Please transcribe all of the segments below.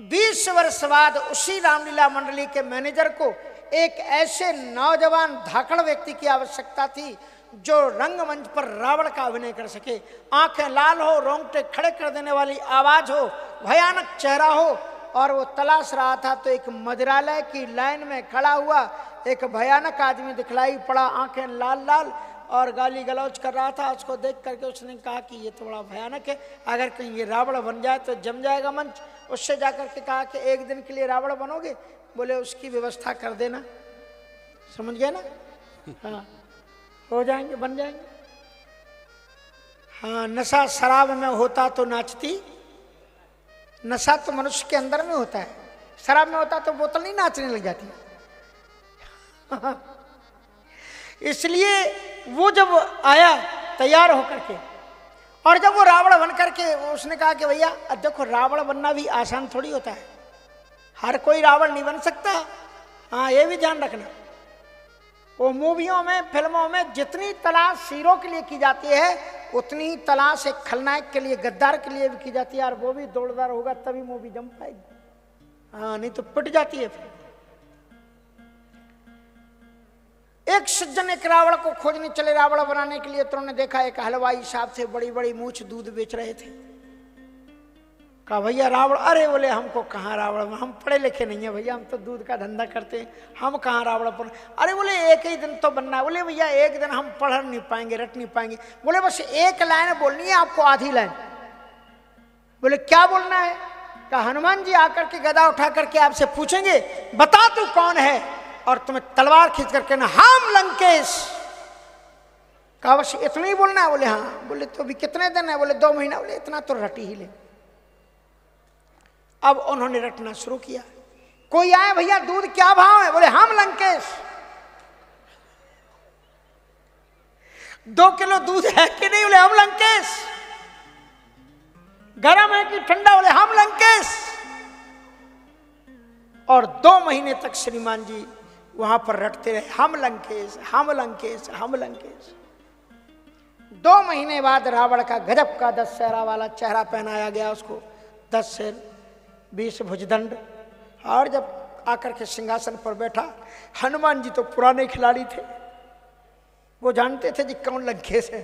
20 वर्ष बाद उसी रामलीला मंडली के मैनेजर को एक ऐसे नौजवान धाकड़ व्यक्ति की आवश्यकता थी जो रंगमंच पर रावण का अभिनय कर सके। आंखें लाल हो, रोंगटे खड़े कर देने वाली आवाज हो, भयानक चेहरा हो। और वो तलाश रहा था तो एक मदिरालय की लाइन में खड़ा हुआ एक भयानक आदमी दिखलाई पड़ा, आंखें लाल लाल और गाली गलौज कर रहा था। उसको देख करके उसने कहा कि ये तो बड़ा भयानक है, अगर कहीं ये रावण बन जाए तो जम जाएगा मंच। उससे जाकर के कहा कि एक दिन के लिए रावण बनोगे? बोले उसकी व्यवस्था कर देना। समझ गए ना? हाँ, हो जाएंगे, बन जाएंगे। हाँ, नशा शराब में होता तो नाचती। नशा तो मनुष्य के अंदर में होता है, शराब में होता तो बोतल नहीं नाचने लग जाती। इसलिए वो जब आया तैयार होकर के, और जब वो रावण बन करके, उसने कहा कि भैया देखो रावण बनना भी आसान थोड़ी होता है, हर कोई रावण नहीं बन सकता। हाँ, ये भी ध्यान रखना। वो मूवियों में, फिल्मों में जितनी तलाश हीरो के लिए की जाती है उतनी ही तलाश एक खलनायक के लिए, गद्दार के लिए भी की जाती है। और वो भी दौड़दार होगा तभी मूवी जम पाएगी। हाँ, नहीं तो पिट जाती है फिर। एक सज्जन एक रावण को खोजने चले रावण बनाने के लिए, तो उन्होंने देखा एक हलवाई साहब थे, बड़ी बड़ी मूछ दूध बेच रहे थे। कहा भैया रावण? अरे बोले हमको कहाँ रावण, हम पढ़े लिखे नहीं है भैया, हम तो दूध का धंधा करते हैं, हम कहाँ रावण बन। अरे बोले एक ही दिन तो बनना है। बोले भैया एक दिन हम पढ़ नहीं पाएंगे, रट नहीं पाएंगे। बोले बस एक लाइन बोलनी है आपको, आधी लाइन। बोले क्या बोलना है? कहा हनुमान जी आकर के गदा उठा करके आपसे पूछेंगे बता तू कौन है, और तुम्हें तलवार खींच करके ना हम लंकेश। कहा बस इतना ही बोलना है? बोले हाँ। बोले तो अभी कितने दिन है? बोले 2 महीना। बोले इतना तो रट ही ले। अब उन्होंने रटना शुरू किया। कोई आए भैया दूध क्या भाव है? बोले हम लंकेश। 2 किलो दूध है कि नहीं? बोले हम लंकेश। गर्म है कि ठंडा? बोले हम लंकेश। और 2 महीने तक श्रीमान जी वहां पर रटते रहे, हम लंकेश, हम लंकेश, हम लंकेश। 2 महीने बाद रावण का गजब का 10 सेहरा वाला चेहरा पहनाया गया उसको, 10 सेर 20 भुजदंड। और जब आकर के सिंहासन पर बैठा, हनुमान जी तो पुराने खिलाड़ी थे, वो जानते थे जी कौन लंकेश है।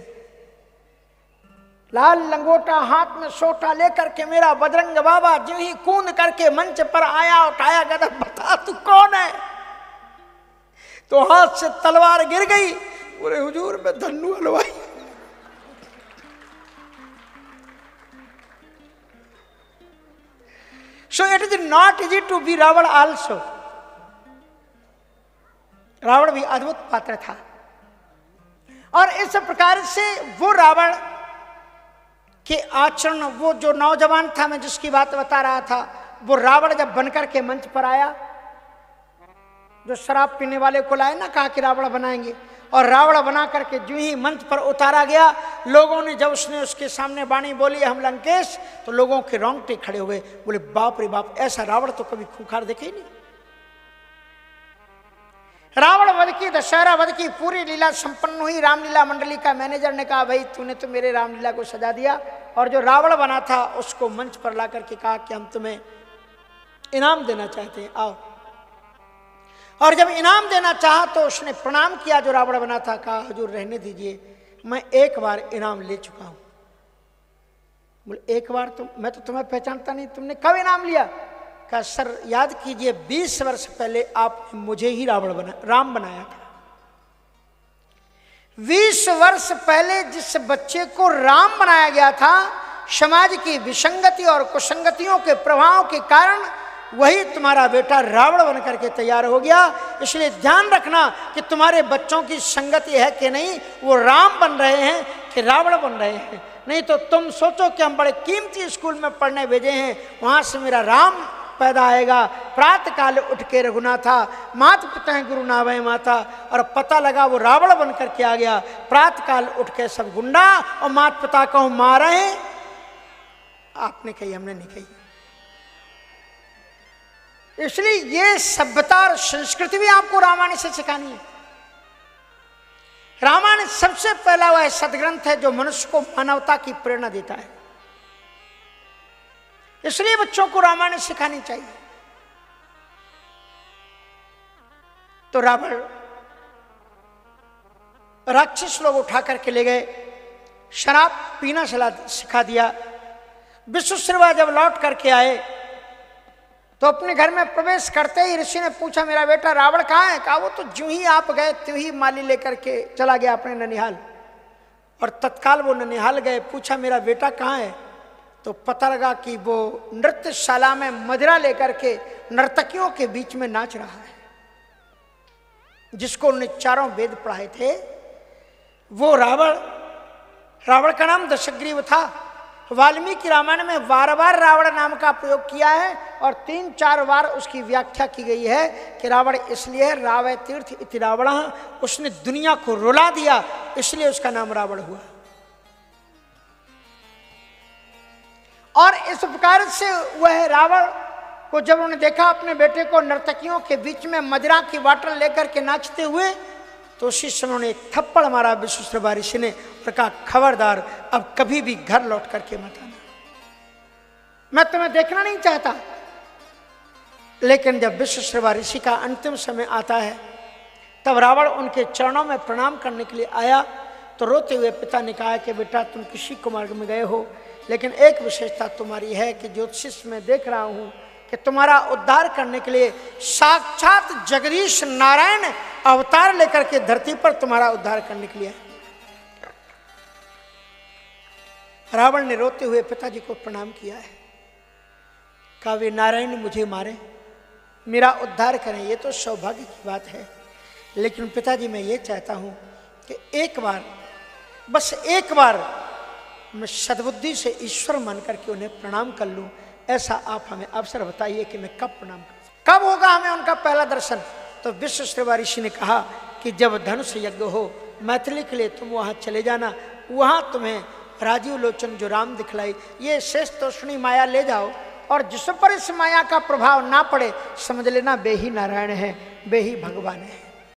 लाल लंगोटा हाथ में सोटा लेकर के मेरा बजरंग बाबा जो ही कूद करके मंच पर आया, उठाया गदा, बता तू कौन है? तो हाथ से तलवार गिर गई। बोले हुजूर मैं धन्नू हलवाई। So it is not easy to be Ravan also. Ravan भी अद्भुत पात्र था। और इस प्रकार से वो रावण के आचरण, वो जो नौजवान था मैं जिसकी बात बता रहा था, वो रावण जब बनकर के मंच पर आया, जो शराब पीने वाले को लाए ना, कहा कि रावण बनाएंगे, और रावण बना करके जो ही मंच पर उतारा गया, लोगों ने जब उसने उसके सामने वाणी बोली हम लंकेश, तो लोगों के रोंगटे खड़े हो गए। बोले बाप रे बाप, ऐसा रावण तो कभी खूंखार देखे ही नहीं। रावण वध की, दशहरा वध की पूरी लीला संपन्न हुई। रामलीला मंडली का मैनेजर ने कहा भाई तूने तो मेरे रामलीला को सजा दिया, और जो रावण बना था उसको मंच पर ला करके कहा कि हम तुम्हें इनाम देना चाहते हैं, आओ। और जब इनाम देना चाहा तो उसने प्रणाम किया जो रावण बना था, कहा हुजूर रहने दीजिए, मैं एक बार इनाम ले चुका हूं। बोले एक बार? तो मैं तो तुम्हें पहचानता नहीं, तुमने कब इनाम लिया? कहा सर याद कीजिए 20 वर्ष पहले आपने मुझे ही राम बनाया था। 20 वर्ष पहले जिस बच्चे को राम बनाया गया था, समाज की विसंगति और कुसंगतियों के प्रभाव के कारण वही तुम्हारा बेटा रावण बनकर के तैयार हो गया। इसलिए ध्यान रखना कि तुम्हारे बच्चों की संगति है कि नहीं, वो राम बन रहे हैं कि रावण बन रहे हैं। नहीं तो तुम सोचो कि हम बड़े कीमती स्कूल में पढ़ने भेजे हैं, वहां से मेरा राम पैदा आएगा। प्रातः काल उठ के रघुनाथा, माता पिता गुरु नावै माता, और पता लगा वो रावण बन करके आ गया। प्रातः काल उठ के सब गुंडा और माता पिता को मारे हैं। आपने कही, हमने नहीं कही। इसलिए ये सभ्यता और संस्कृति भी आपको रामायण से सिखानी है। रामायण सबसे पहला वह सदग्रंथ है जो मनुष्य को मानवता की प्रेरणा देता है। इसलिए बच्चों को रामायण सिखानी चाहिए। तो रावण राक्षस लोग उठा करके ले गए, शराब पीना सिखा दिया। विश्वश्रवा जब लौट करके आए तो अपने घर में प्रवेश करते ही ऋषि ने पूछा, मेरा बेटा रावण कहाँ है? कहा वो तो जो ही आप गए त्यों ही माली लेकर के चला गया अपने ननिहाल। और तत्काल वो ननिहाल गए, पूछा मेरा बेटा कहाँ है? तो पता लगा कि वो नृत्यशाला में मदिरा लेकर के नर्तकियों के बीच में नाच रहा है। जिसको उन्होंने चारों वेद पढ़ाए थे वो रावण का नाम दशग्रीव था। वाल्मीकि रामायण में बार बार रावण नाम का प्रयोग किया है और 3-4 बार उसकी व्याख्या की गई है कि रावण इसलिए है रावय तीर्थ इति रावण, उसने दुनिया को रुला दिया इसलिए उसका नाम रावण हुआ। और इस प्रकार से वह रावण को जब उन्होंने देखा अपने बेटे को नर्तकियों के बीच में मदिरा की वाटर लेकर के नाचते हुए, तो उसी समय उन्होंने एक थप्पड़ मारा विश्वश्रवा ऋषि ने और कहा, खबरदार अब कभी भी घर लौट करके मत आना, मैं तुम्हें देखना नहीं चाहता। लेकिन जब विश्वश्रवा ऋषि का अंतिम समय आता है तब रावण उनके चरणों में प्रणाम करने के लिए आया। तो रोते हुए पिता ने कहा कि बेटा तुम किसी कुमार्ग में गए हो, लेकिन एक विशेषता तुम्हारी है कि ज्योतिष में देख रहा हूं कि तुम्हारा उद्धार करने के लिए साक्षात जगदीश नारायण अवतार लेकर के धरती पर तुम्हारा उद्धार करने के लिए। रावण ने रोते हुए पिताजी को प्रणाम किया है, कहा वे नारायण मुझे मारे, मेरा उद्धार करें, ये तो सौभाग्य की बात है। लेकिन पिताजी मैं ये चाहता हूं कि एक बार, बस एक बार मैं सद्बुद्धि से ईश्वर मान करके उन्हें प्रणाम कर लूं। ऐसा आप हमें अवसर बताइए कि मैं कब प्रणाम करूं, कब होगा हमें उनका पहला दर्शन? तो विश्वश्रवा ऋषि ने कहा कि जब धनुष यज्ञ हो मैथिली के लिए तुम वहां चले जाना, वहां तुम्हें राजीव लोचन जो राम दिखलाई ये शेष तोषणी माया ले जाओ, और जिस पर इस माया का प्रभाव ना पड़े समझ लेना वे ही नारायण है, वे ही भगवान है।